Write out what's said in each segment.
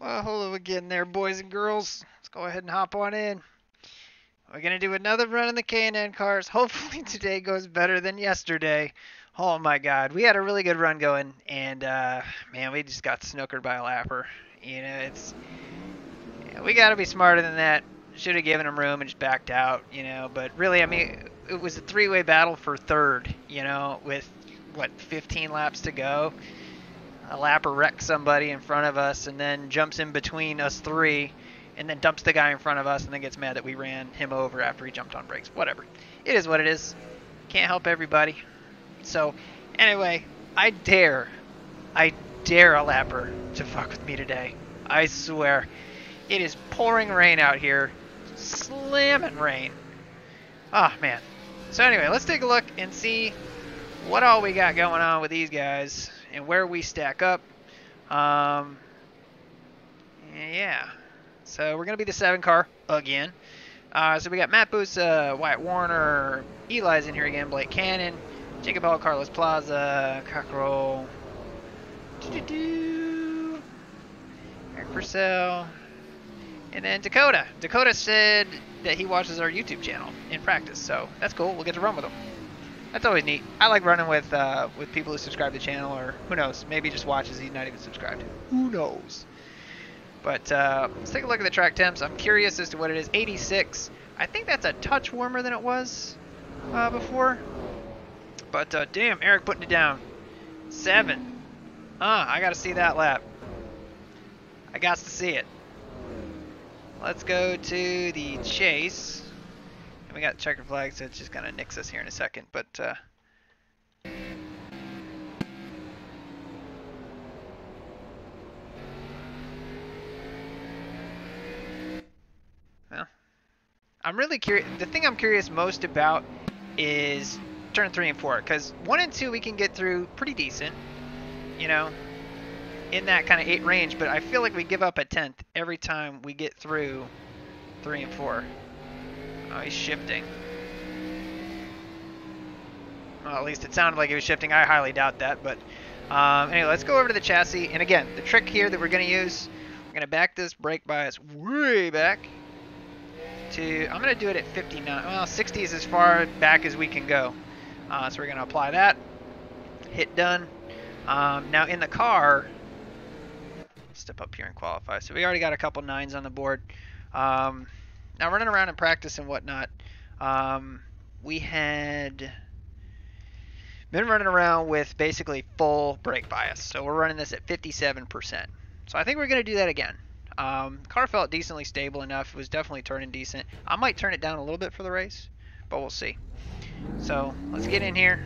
Well, hello again there, boys and girls. Let's go ahead and hop on in. We're going to do another run in the K&N cars. Hopefully today goes better than yesterday. Oh my god, we had a really good run going, and man, we just got snookered by a lapper. You know, we got to be smarter than that. Should have given him room and just backed out, but really, I mean, it was a three-way battle for third, with, what, 15 laps to go. A lapper wrecks somebody in front of us and then jumps in between us three and then dumps the guy in front of us and then gets mad that we ran him over after he jumped on brakes. Whatever. It is what it is. Can't help everybody. So, anyway, I dare a lapper to fuck with me today. I swear. It is pouring rain out here. Slamming rain. Oh, man. So anyway, let's take a look and see what all we got going on with these guys and where we stack up. Yeah. So we're going to be the 7 car again. So we got Matt Busa, Wyatt Warner, Eli's in here again, Blake Cannon, Jacob Hall, Carlos Plaza, Cockrell, Eric Purcell, and then Dakota. Dakota said that he watches our YouTube channel in practice, so that's cool. We'll get to run with him. That's always neat. I like running with people who subscribe to the channel, or who knows, maybe just watches, he's not even subscribed. Who knows? But let's take a look at the track temps. I'm curious as to what it is. 86. I think that's a touch warmer than it was before. But damn, Eric putting it down. 7. I got to see that lap. I got to see it. Let's go to the chase. We got checkered flag, so it's just gonna nix us here in a second, but well, I'm really curious. The thing I'm curious most about is turn 3 and 4, because 1 and 2 we can get through pretty decent, in that kind of 8 range, but I feel like we give up a tenth every time we get through 3 and 4. Oh, he's shifting. Well, at least it sounded like he was shifting. I highly doubt that, but anyway, let's go over to the chassis. And again, the trick here that we're going to use, we're going to back this brake bias way back to, I'm going to do it at 59. Well, 60 is as far back as we can go. So we're going to apply that. Hit done. Now in the car, step up here and qualify. So we already got a couple 9s on the board. Now running around in practice and whatnot, we had been running around with basically full brake bias. So we're running this at 57%. So I think we're going to do that again. Car felt decently stable enough. It was definitely turning decent. I might turn it down a little bit for the race, but we'll see. So let's get in here.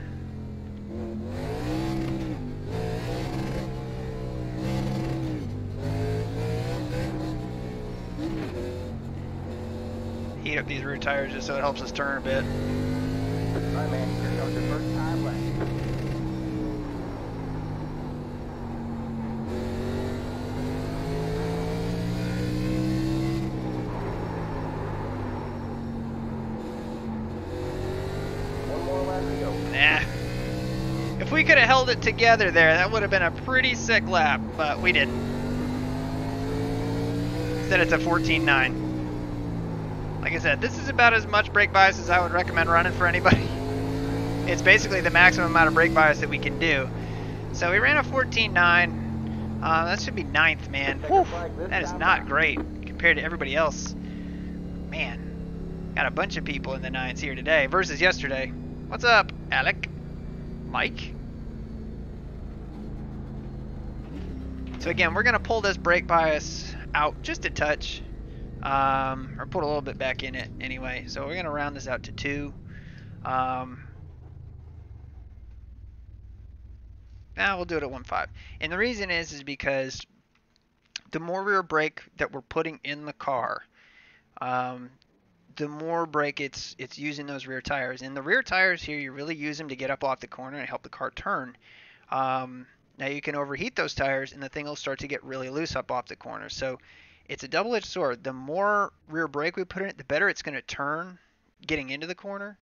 Heat up these rear tires just so it helps us turn a bit. Alright, man, here comes the first time left. One more lap to go. Nah. If we could have held it together there, that would have been a pretty sick lap, but we didn't. Instead it's a 14.9. Like I said, this is about as much brake bias as I would recommend running for anybody. It's basically the maximum amount of brake bias that we can do. So we ran a 14.9. That should be 9th, man. Whew, that is not great compared to everybody else. Man, got a bunch of people in the 9s here today versus yesterday. What's up, Alec? Mike? So again, we're going to pull this brake bias out just a touch. Or put a little bit back in it anyway. So we're going to round this out to 2. Now we'll do it at 1.5. And the reason is because the more rear brake that we're putting in the car, the more brake it's using those rear tires. And the rear tires here, you really use them to get up off the corner and help the car turn. Now you can overheat those tires and the thing will start to get really loose up off the corner. So it's a double-edged sword. The more rear brake we put in it, the better it's going to turn getting into the corner.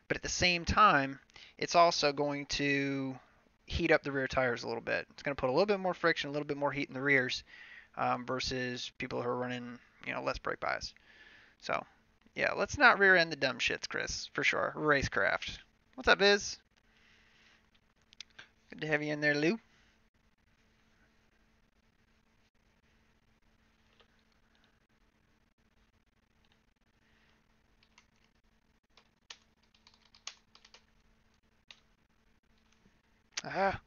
But at the same time, it's also going to heat up the rear tires a little bit. It's going to put a little bit more friction, a little bit more heat in the rears. versus people who are running, less brake bias. So, yeah, let's not rear end the dumb shits, Chris, for sure. Racecraft. What's up, Biz? Good to have you in there, Lou. Ah.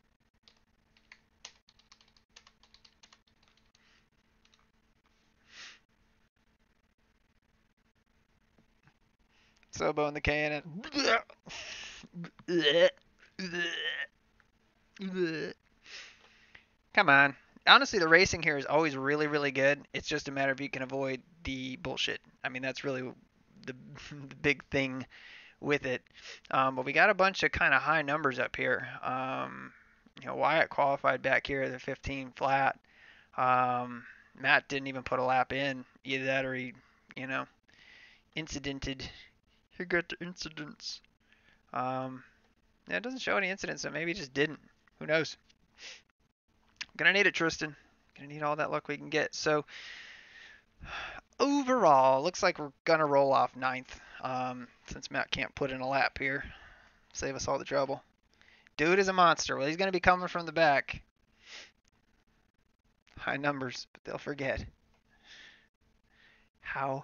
Sobo in the cannon. Come on. Honestly, the racing here is always really, really good. It's just a matter of you can avoid the bullshit. I mean, that's really the, the big thing with it. But we got a bunch of kind of high numbers up here. Wyatt qualified back here at the 15 flat. Matt didn't even put a lap in. Either that or he, incidented. He got the incidents. Yeah, it doesn't show any incidents, so maybe he just didn't. Who knows? Gonna need it, Tristan. Gonna need all that luck we can get. So overall, looks like we're gonna roll off ninth. Since Matt can't put in a lap here, save us all the trouble. Dude is a monster. Well, he's gonna be coming from the back. High numbers, but they'll forget how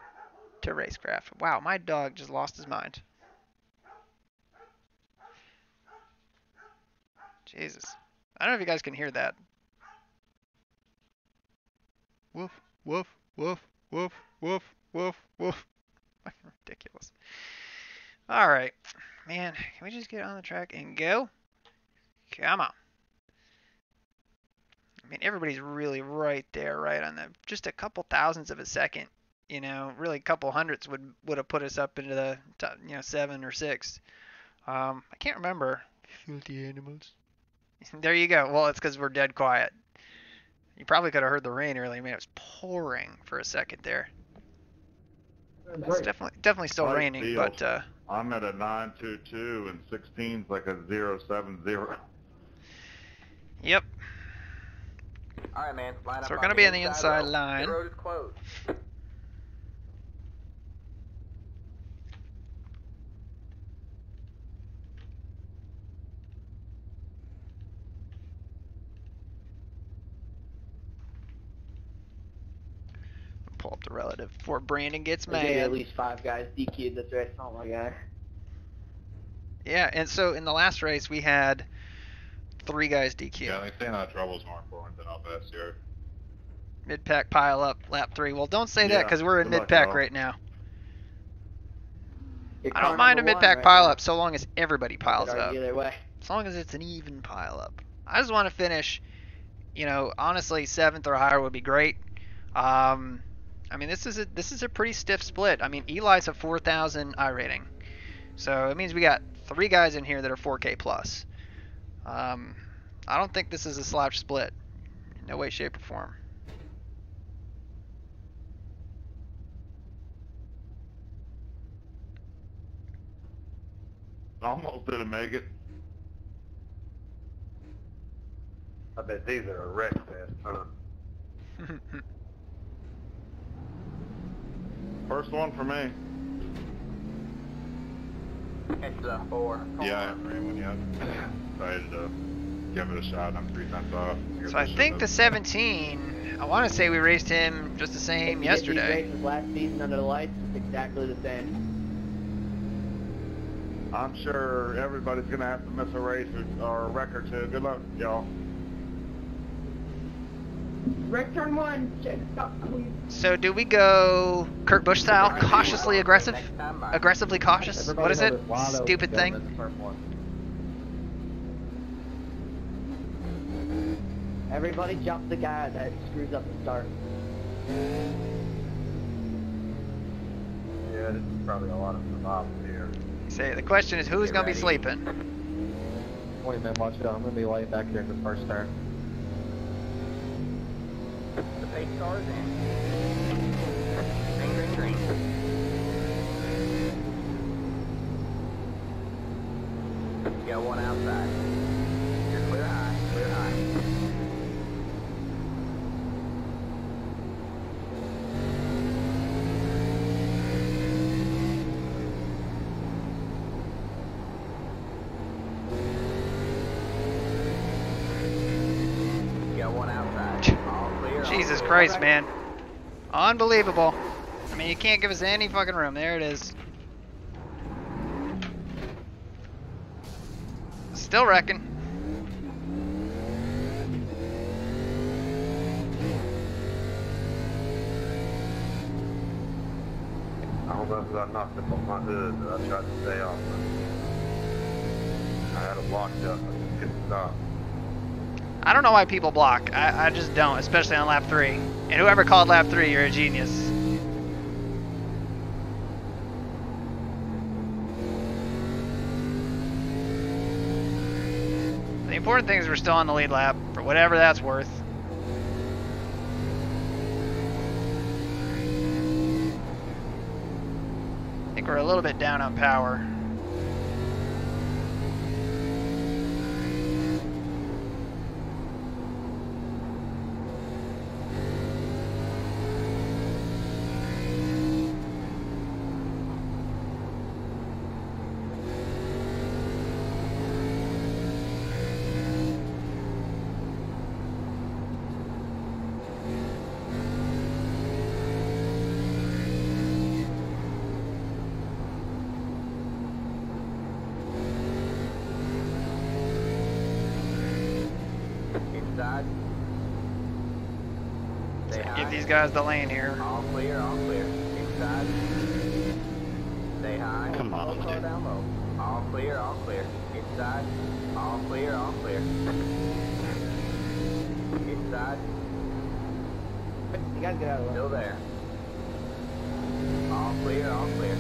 to racecraft. Wow, my dog just lost his mind. Jesus. I don't know if you guys can hear that. Woof, woof, woof, woof, woof, woof, woof. Fucking ridiculous. Alright. Man, can we just get on the track and go? Come on. I mean, everybody's really right there, right on the just a couple thousandths of a second. Really a couple hundredths would have put us up into the top, 7 or 6. I can't remember. Filthy animals. There you go. Well, it's because we're dead quiet. You probably could have heard the rain earlier. I mean, it was pouring for a second there. It's definitely still raining, but I'm at a 922 and 16's like a 070. Yep. All right, man. Line up. So we're gonna be on the inside line. The road is closed. Pull up the relative before Brandon gets mad. At least 5 guys DQ'd this race. Oh my god. Yeah, and so in the last race we had 3 guys DQ. Yeah, they say not trouble's more important than all best here. Mid-pack pile up, lap 3. Well, don't say that because we're in mid-pack right now. I don't mind a mid-pack pile up so long as everybody piles up. Either way. As long as it's an even pile up. I just want to finish, honestly 7th or higher would be great. I mean, this is a pretty stiff split. I mean, Eli's a 4,000 iRating, so it means we got 3 guys in here that are 4K plus. I don't think this is a slouch split, no way, shape, or form. Almost didn't make it. I bet these are a wreck fest, huh? First one for me. It's 4. Yeah, I haven't ran one yet. Decided to give it a shot. I'm 3 times off. So I think the 17, I want to say we raced him just the same yesterday. Races last season under the lights, it's exactly the same. I'm sure everybody's going to have to miss a race or a wreck or 2. Good luck, y'all. Wreck turn 1, check stop, please. So do we go Kurt Busch style, cautiously aggressive? Aggressively cautious? What is it? Stupid thing? Everybody jump the guy that screws up the start. Yeah, this is probably a lot of survival here. Say the question is who's going to be sleeping? 20-minute watch it. I'm going to be laying back here in the first turn. The pace car is in. Green, green, green. You got one outside. You're clear high, clear high. Jesus Christ, man. Unbelievable. I mean, you can't give us any fucking room. There it is. Still wrecking. I don't know if I knocked up on my hood, but I tried to stay off. I had it locked up. I just couldn't stop. I don't know why people block. I just don't, especially on lap 3. And whoever called lap 3, you're a genius. The important thing is we're still on the lead lap, for whatever that's worth. I think we're a little bit down on power. Inside. Stay high. Give these guys the lane here. All clear, all clear. Inside. Stay high. Come on, Car dude. down low. All clear, all clear. Inside. All clear, all clear. Inside. You guys get out of the way. Still there. All clear, all clear.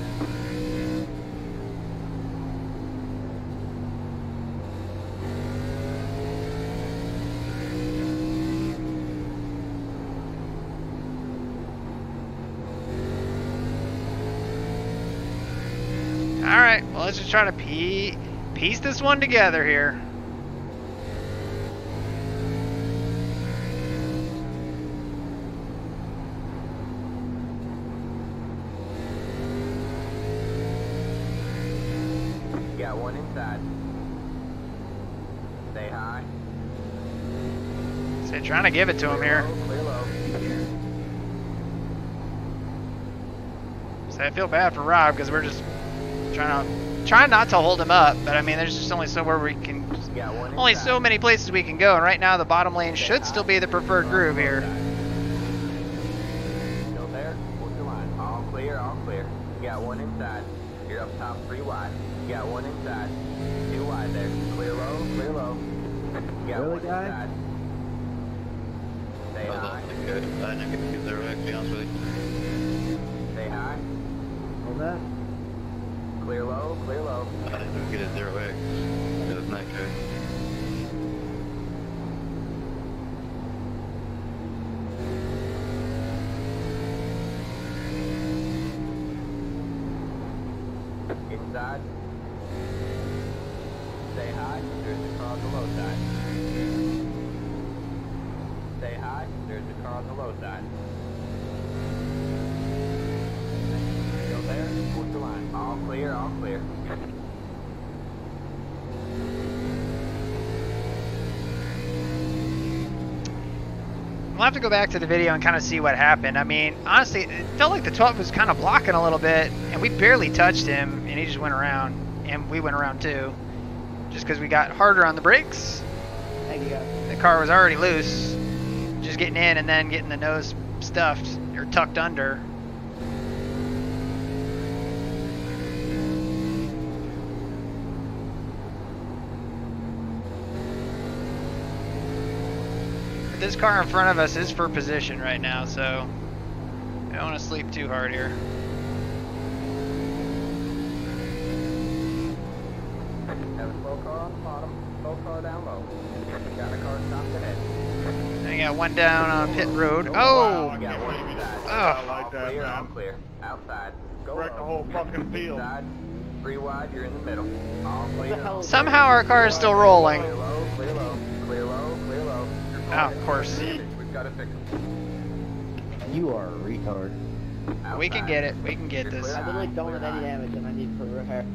Alright, well, let's just try to piece this one together here. Got one inside. Stay high. So trying to give it to him here. Clear low. So I feel bad for Rob because we're just trying not to hold him up, but I mean there's just only somewhere we can, Got one only inside. so many places we can go, and right now the bottom lane should still be the preferred groove here. Still there? Hold your line. All clear, all clear. Got one inside. You're up top 3 wide. Got one inside. 2 wide there. Clear low, clear low. Got Really, one guy? inside. Stay I high. don't think I didn't get there right, to be honest with you. Stay high. Hold that. Clear low, clear low. I didn't get it there right. It was not good. Inside. Stay high. There's a car on the low side. Stay high. There's a car on the low side. Still there? Hold the line. All clear, all clear. We'll have to go back to the video and kind of see what happened. I mean, honestly, it felt like the 12 was kind of blocking a little bit, and we barely touched him, and he just went around, and we went around too. Just because we got harder on the brakes. Thank you guys. The car was already loose. Just getting in and then getting the nose stuffed or tucked under. But this car in front of us is for position right now, so I don't want to sleep too hard here. Have a slow car on the bottom, slow car down low. Got a car stopped ahead. Then I got one down on pit road. Wow, Oh! I can't believe it. Ugh. I All like that, clear, all man. clear. Outside. Go Wreck the low. whole fucking field. Inside. 3 wide, you're in the middle. All clear. the hell all is clear. Somehow our car is still rolling. Clear low, clear low, clear low, clear low. Oh, of course. We've got to fix them. You are a retard. We can get it. We can get this. I literally don't have any damage and I need for repair.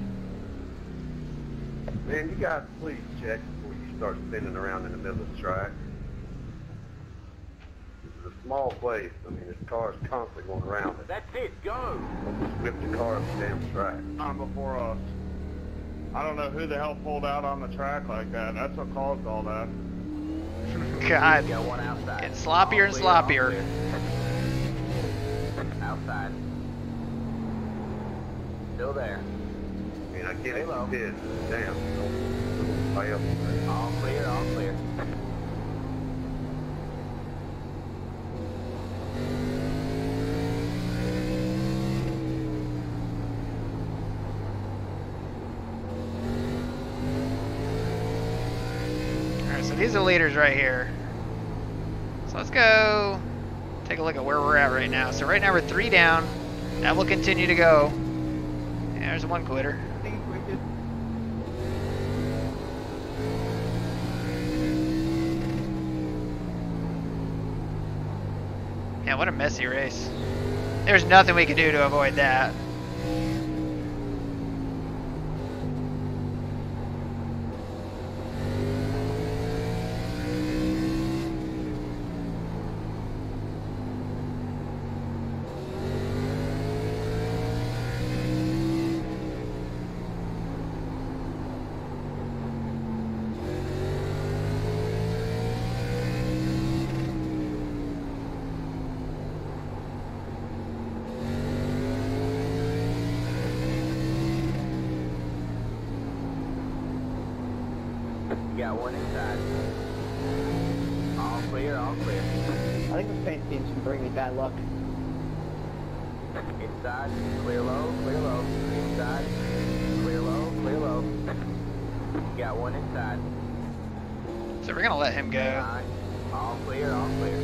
Man, you guys please check before you start spinning around in the middle of the track. This is a small place. I mean, this car's constantly going around it. That's it, go! Just whip the car up the damn track. On before us. I don't know who the hell pulled out on the track like that. That's what caused all that. God. Got one outside. Getting sloppier and sloppier. Outside. Still there. I mean, I can't Stay low. even pit. Damn. Way up there. All clear, all clear. Alright, so these are the leaders right here. So let's go take a look at where we're at right now. So right now we're 3 down. That will continue to go. And there's one quitter. Yeah, what a messy race. There's nothing we can do to avoid that. Got one inside. All clear, all clear. I think this paint scheme should bring me bad luck. Inside, clear low, clear low. Inside, clear low, clear low. Got one inside. So we're gonna let him go. Behind. All clear, all clear.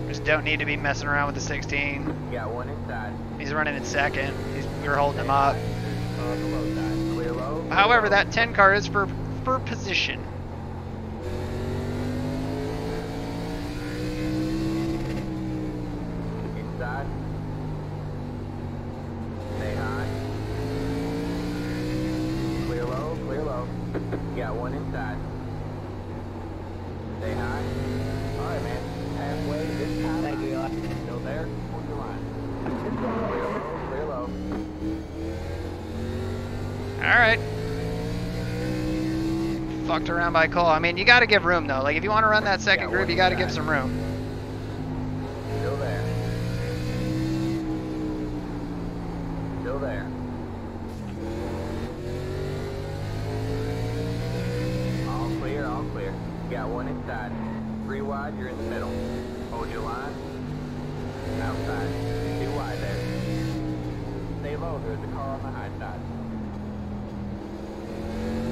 Just don't need to be messing around with the 16. Got one inside. He's running in second. We were holding him up. On the low side. Clear low. Clear However, low. that 10 car is for position. Inside. Stay high. Clear low, clear low. Got one inside. Stay high. Alright, man. Halfway this time. Thank you, Eli. Still there? Hold your line. Clear low, clear low. Alright. Fucked around by Cole. I mean, you gotta give room though. Like, if you want to run that second group, you gotta give some room. Still there. Still there. All clear, all clear. Got one inside. 3 wide, you're in the middle. Hold your line. Outside. 2 wide there. Stay low, there's a car on the high side.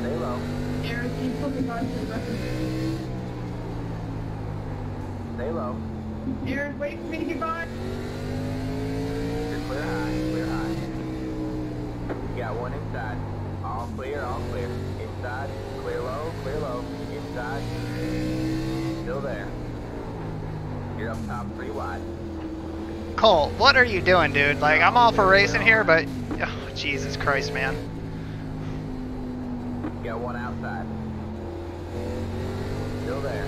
Stay low. Stay low. Aaron, wait for me to get by. You're clear high, clear high. Got one inside. All clear, all clear. Inside, clear low, inside. Still there. You're up top 3 wide. Cole, what are you doing, dude? Like, I'm all for racing here, but oh, Jesus Christ, man. Got one outside. Still there.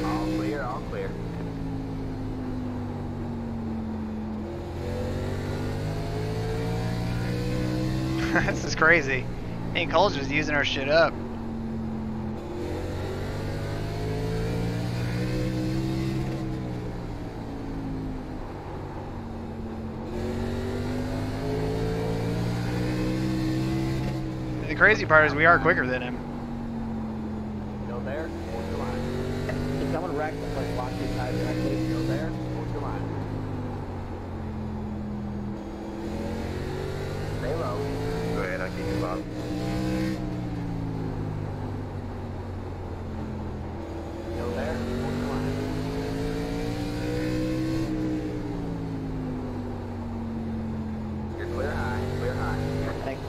All clear, all clear. This is crazy. Hey, Cole's just using our shit up. The crazy part is we are quicker than him. Still there? Hold your line. If someone wrecks the place, watch these guys directly. Still there? Hold your line. Stay low. Go ahead, I'll keep you up. Still there? Hold your line. You're clear high, clear high. Thanks.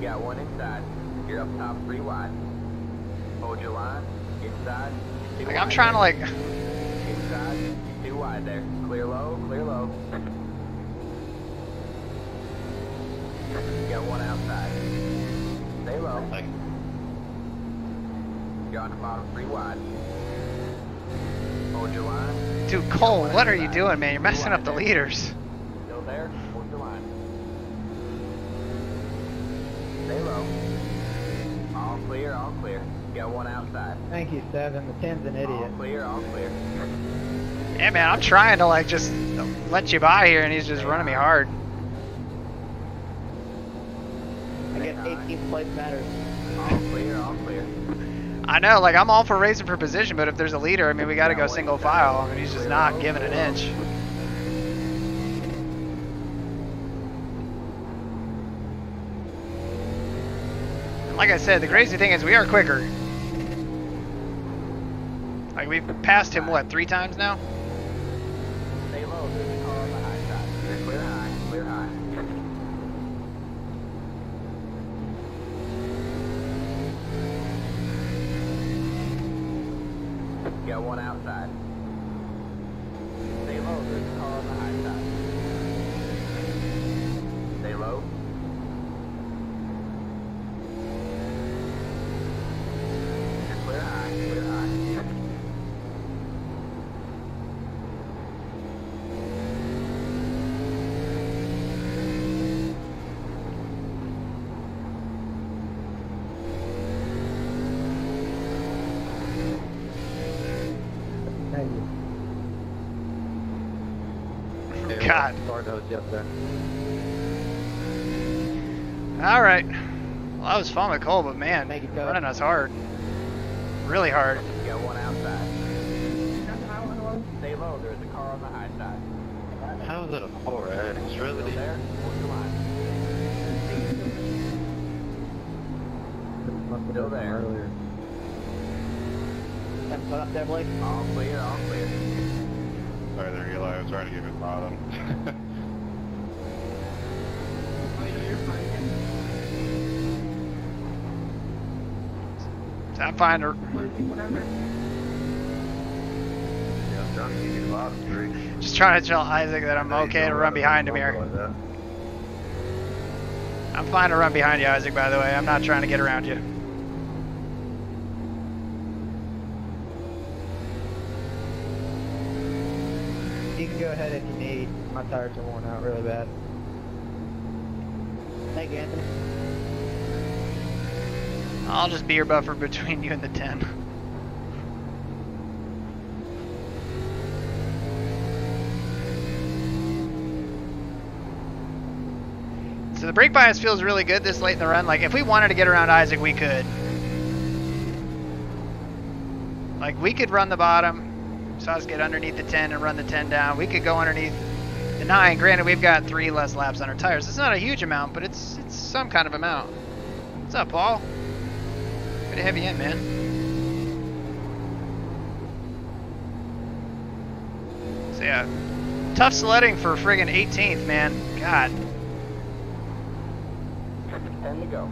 Got one inside. You're up top 3 wide. Hold your line. Inside. 2 Like, wide I'm trying to, there. like, Inside. 2 wide there. Clear low, clear low. Got one outside. Stay low. You're on the bottom 3 wide. Hold your line. Dude, Cole, what are you doing, man? You're messing up the leaders. Still there? Hold your line. Stay low. All clear, all clear. Got one outside. Thank you, Seven. The 10's an All idiot. clear, all clear. Yeah, man, I'm trying to like just let you by here, and he's just running me hard. I guess 18th place matters. All clear, all clear. I know, like I'm all for racing for position, but if there's a leader, I mean, we got to go single file, and he's just not giving an inch. And like I said, the crazy thing is we are quicker. Like we've passed him what, 3 times now? Stay low. There's a car on the high side. Clear high, clear high. Got one outside. Stay low. There's a car on the high side. Stay low. Clear high, clear high. Thank you. God. Hard nose up there. All right. Well, that was fun with Cole, but man, Thank you, Coach. running us hard. Really hard. Got one outside. Stay low. There's a car on the high side. How is it a 4X? Still Really? there? Hold your line. Must have Still been there. earlier. Have put up there, Blake? All clear, all clear. Sorry there, Eli. I was trying to give it bottom. So I'm fine to, Yeah, I'm trying to give you the bottom 3. just trying to tell Isaac that I'm okay to run behind him here. Like that. I'm fine to run behind you, Isaac, by the way. I'm not trying to get around you. You can go ahead if you need. My tires are worn out really bad. Thank you, Anthony. I'll just be your buffer between you and the 10. So the brake bias feels really good this late in the run. Like if we wanted to get around Isaac, we could. Like we could run the bottom, so us get underneath the 10 and run the 10 down. We could go underneath the 9. Granted, we've got 3 less laps on our tires. It's not a huge amount, but it's some kind of amount. What's up, Paul? Good to have you in, man. So yeah, tough sledding for friggin' 18th, man. God. 10 to go.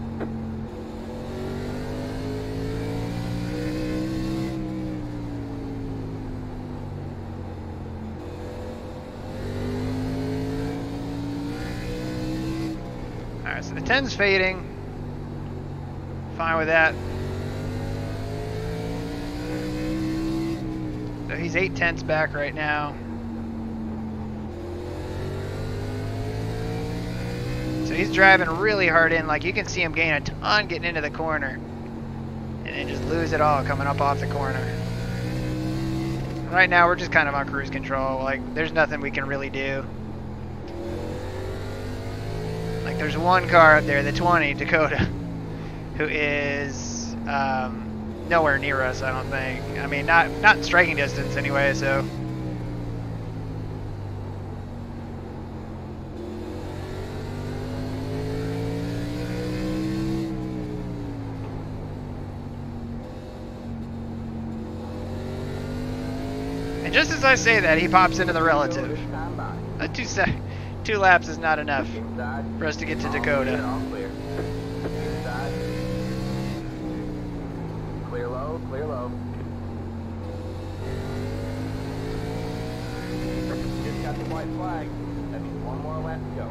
Alright, so the 10's fading. Fine with that. So he's 8/10 back right now. So he's driving really hard in. Like you can see him gain a ton getting into the corner. And then just lose it all coming up off the corner. Right now we're just kind of on cruise control. Like there's nothing we can really do. Like there's one car up there, the 20, Dakota, who is nowhere near us, I don't think. I mean, not in striking distance anyway, so. And just as I say that, he pops into the relative. Stand by. 2 laps is not enough Inside. for us to get to All Dakota. clear, all clear. Inside. Clear low, clear low. Just got the white flag. That means one more lap to go.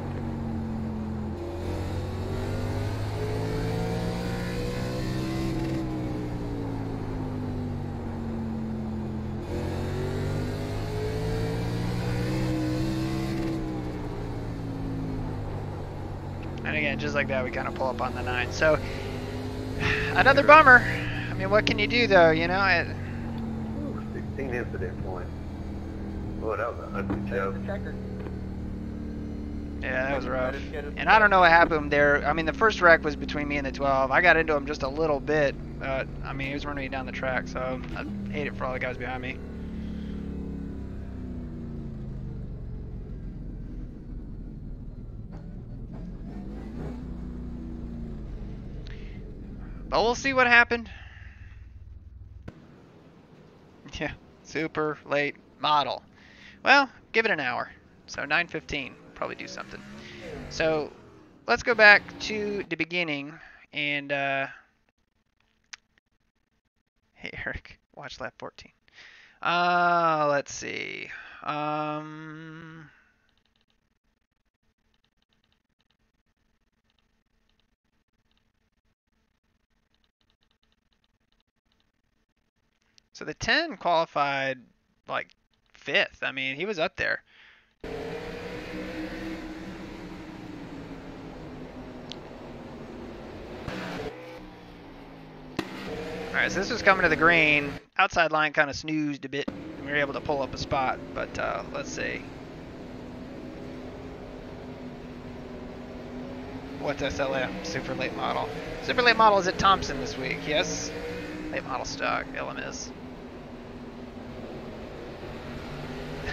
And just like that, we kind of pull up on the 9. So, another bummer. I mean, what can you do, though, you know? 16 incident points. Oh, that was a ugly joke. Yeah, that was rough. And I don't know what happened there. I mean, the first wreck was between me and the 12. I got into him just a little bit. I mean, he was running me down the track, so I hate it for all the guys behind me. But we'll see what happened. Yeah, super late model. Well, give it an hour. So 9:15, probably do something. So let's go back to the beginning and hey Eric, watch lap 14. Let's see. So the 10 qualified like 5th. I mean, he was up there. Alright, so this was coming to the green. Outside line kind of snoozed a bit. We were able to pull up a spot, but let's see. What's SLM? Super late model. Super late model is at Thompson this week, yes? Late model stock, LMS.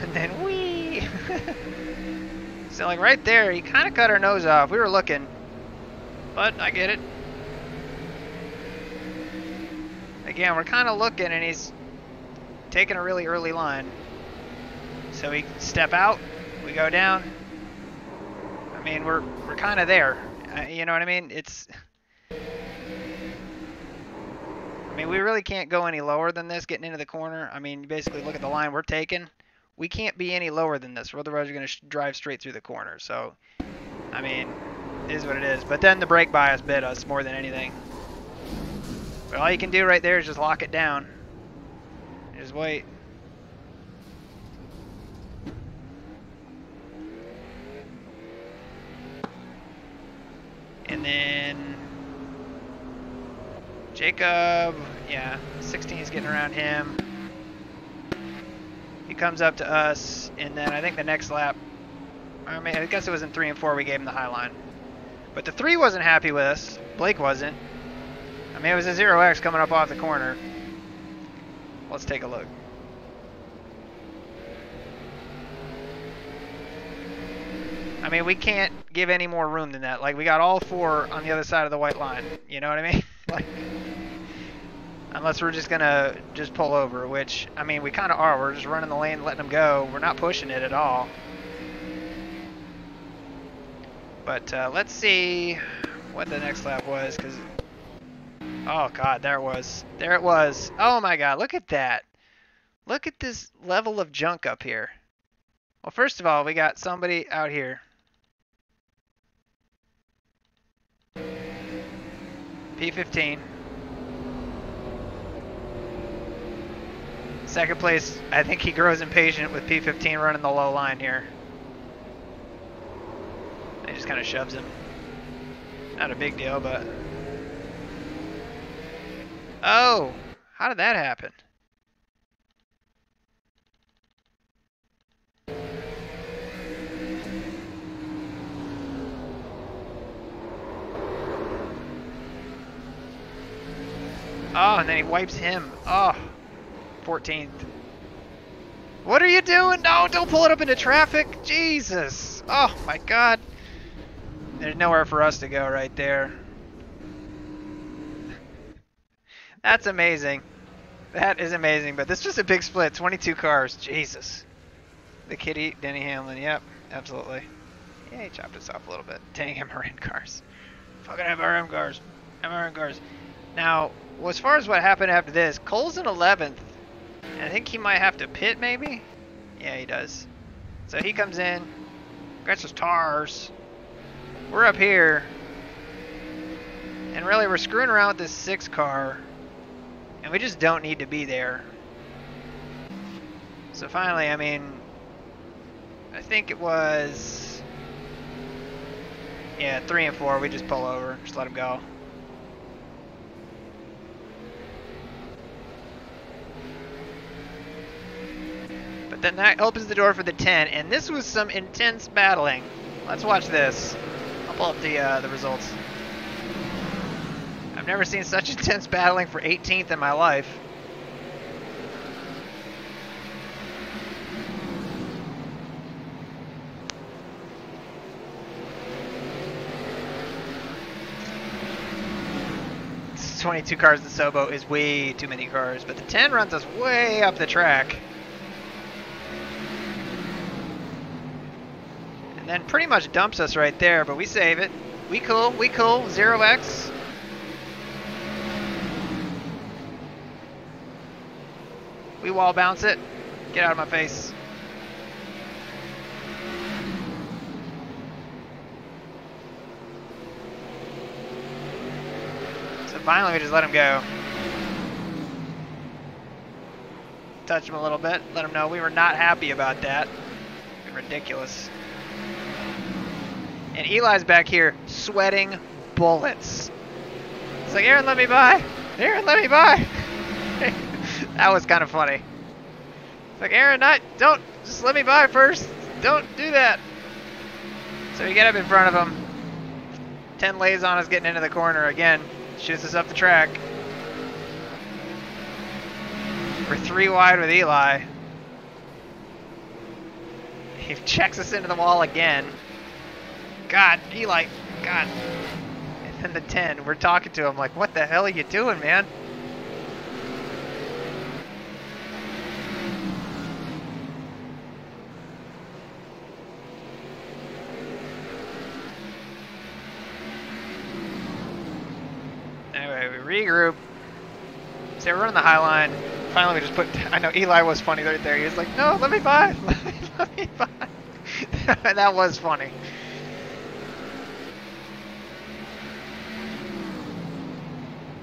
And then whee! So like right there, he kind of cut our nose off. We were looking, but I get it. Again, we're kind of looking, and he's taking a really early line. So we step out, we go down. I mean, we're kind of there. You know what I mean? I mean, we really can't go any lower than this getting into the corner. I mean, you basically look at the line we're taking. We can't be any lower than this, or otherwise you're going to drive straight through the corner. So, I mean, it is what it is. But then the brake bias bit us more than anything. But all you can do right there is just lock it down. Just wait. And then Jacob, yeah, 16 is getting around him. He comes up to us, and then I think the next lap, I mean, I guess it was in 3 and 4 we gave him the high line. But the 3 wasn't happy with us. Blake wasn't. I mean, it was a 0X coming up off the corner. Let's take a look. I mean, we can't give any more room than that. Like, we got all 4 on the other side of the white line. You know what I mean? Like, unless we're just going to just pull over, which, I mean, we kind of are. We're just running the lane, letting them go. We're not pushing it at all. But let's see what the next lap was, because... Oh, God, there it was. There it was. Oh, my God, look at that. Look at this level of junk up here. Well, first of all, we got somebody out here. P15. Second place, I think he grows impatient with P15 running the low line here. He just kind of shoves him. Not a big deal, but... Oh, how did that happen? Oh, and then he wipes him. Oh, 14th. What are you doing? No, don't pull it up into traffic. Jesus. Oh, my God. There's nowhere for us to go right there. That's amazing. That is amazing. But this was a big split. 22 cars. Jesus. The kitty, Denny Hamlin. Yep, absolutely. Yeah, he chopped us off a little bit. Dang MRN cars. Fucking MRN cars. MRN cars. Now, well, as far as what happened after this, Cole's in 11th. And I think he might have to pit, maybe? Yeah, he does. So he comes in. Gets his tars. We're up here. And really, we're screwing around with this 6 car. And we just don't need to be there. So finally, I mean, I think it was Yeah, 3 and 4, we just pull over. Just let them go. But then that opens the door for the 10, and this was some intense battling. Let's watch this. I'll pull up the results. I've never seen such intense battling for 18th in my life. This 22 cars, the Sobo is way too many cars, but the 10 runs us way up the track. And then pretty much dumps us right there, but we save it. We cool, 0x. We wall bounce it. Get out of my face. So finally we just let him go. Touch him a little bit, let him know we were not happy about that. Ridiculous. And Eli's back here sweating bullets. It's like, Aaron, let me by. Aaron, let me by. That was kind of funny. It's like, Aaron, don't, just let me by first. Don't do that. So we get up in front of him. 10 lays on us getting into the corner again. Shoots us up the track. We're 3 wide with Eli. He checks us into the wall again. God, Eli, God. And then the 10, we're talking to him like, what the hell are you doing, man? Anyway, we regroup. So we're running the high line. Finally, we just put, I know Eli was funny right there. He was like, no, let me by. Let me by. That was funny.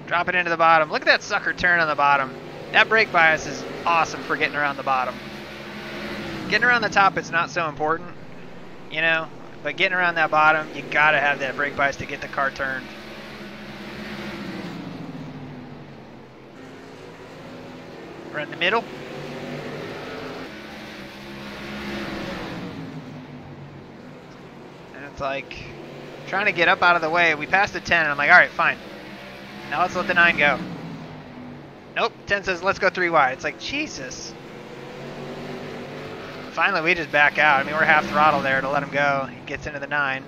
Drop it into the bottom. Look at that sucker turn on the bottom. That brake bias is awesome for getting around the bottom. Getting around the top is not so important, you know, but getting around that bottom, you gotta have that brake bias to get the car turned. We're in the middle. And it's like, trying to get up out of the way. We passed the 10, and I'm like, all right, fine. Now let's let the 9 go. Nope, 10 says, let's go 3 wide. It's like, Jesus. Finally, we just back out. I mean, we're half throttle there to let him go. He gets into the 9.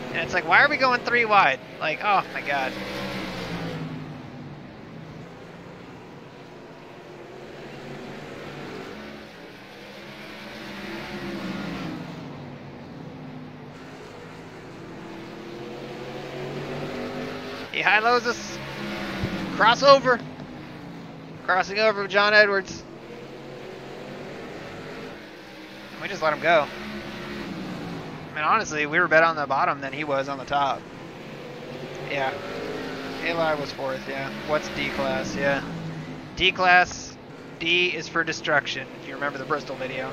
And it's like, why are we going 3 wide? Like, oh my God. He high-lows us. Crossover. Crossing over with John Edwards. We just let him go. I mean, honestly, we were better on the bottom than he was on the top. Yeah. Eli was 4th, yeah. What's D class? Yeah. D class, D is for destruction, if you remember the Bristol video.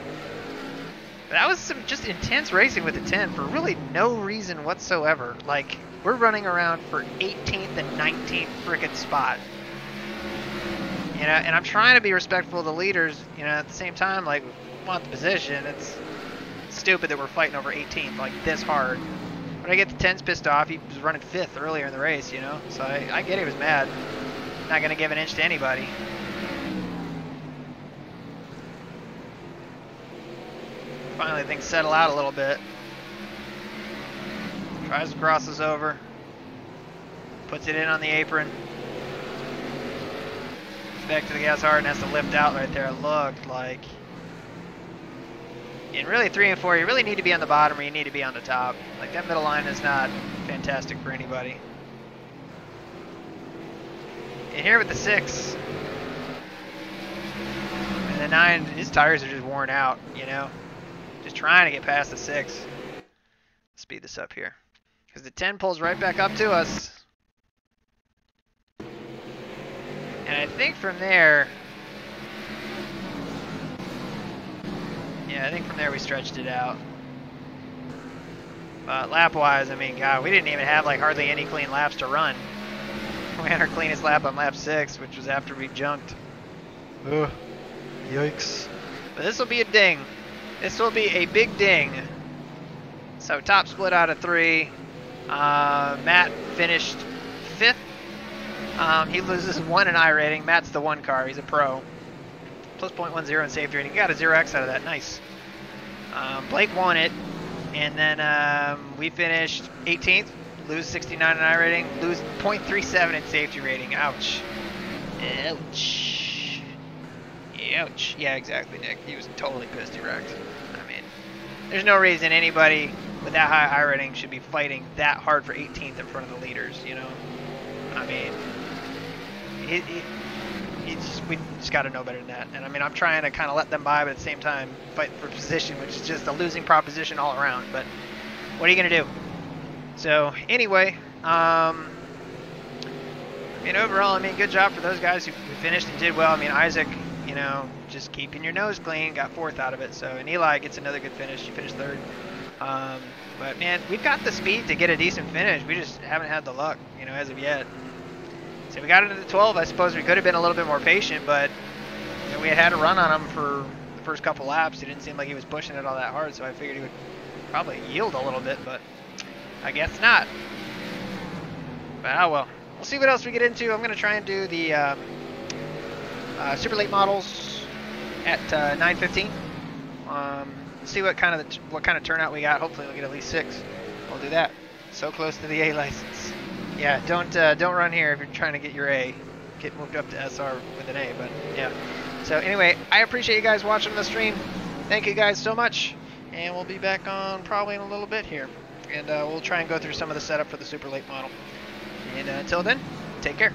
But that was some just intense racing with the 10 for really no reason whatsoever. Like, we're running around for 18th and 19th frickin' spot. You know, and I'm trying to be respectful of the leaders, you know, at the same time, like, we want the position. It's stupid that we're fighting over 18th like this hard. When I get the 10's pissed off, he was running 5th earlier in the race, you know? So I get he was mad. Not gonna give an inch to anybody. Finally things settle out a little bit. Tries to cross us over. Puts it in on the apron. Back to the gas hard and has to lift out right there. It looked like. And really 3 and 4, you really need to be on the bottom or you need to be on the top. Like that middle line is not fantastic for anybody. And here with the 6. And the 9, his tires are just worn out, you know. Just trying to get past the 6. Speed this up here. Because the 10 pulls right back up to us. And I think from there, yeah, I think from there we stretched it out. But lap-wise, I mean, God, we didn't even have like hardly any clean laps to run. We had our cleanest lap on lap 6, which was after we junked. Ugh, yikes. But this will be a ding. This will be a big ding. So top split out of 3. Matt finished 5th. He loses 1 in iRating. Matt's the 1 car. He's a pro. Plus 0.10 in safety rating. He got a 0x out of that. Nice. Blake won it. And then we finished 18th. Lose 69 in iRating. Lose 0.37 in safety rating. Ouch. Ouch. Ouch. Yeah, exactly, Nick. He was totally pissed he wrecked. I mean, there's no reason anybody with that high iRating should be fighting that hard for 18th in front of the leaders, you know? I mean, we just got to know better than that. And I mean, I'm trying to kind of let them by, but at the same time, fight for position, which is just a losing proposition all around. But what are you going to do? So anyway, I mean, overall, I mean, good job for those guys who finished and did well. I mean, Isaac, you know, just keeping your nose clean, got 4th out of it. So, and Eli gets another good finish. He finished 3rd. But man, we've got the speed to get a decent finish. We just haven't had the luck, you know, as of yet. So we got into the 12. I suppose we could have been a little bit more patient, but you know, we had a run on him for the first couple laps. It didn't seem like he was pushing it all that hard, so I figured he would probably yield a little bit, but I guess not. But oh well. We'll see what else we get into. I'm going to try and do the super late models at 9:15. See what kind of turnout we got. Hopefully we'll get at least 6. We'll do that. So close to the A license. Yeah, don't run here if you're trying to get your A. Get moved up to SR with an A, but yeah. So anyway, I appreciate you guys watching the stream. Thank you guys so much. And we'll be back on probably in a little bit here. And we'll try and go through some of the setup for the super late model. And until then, take care.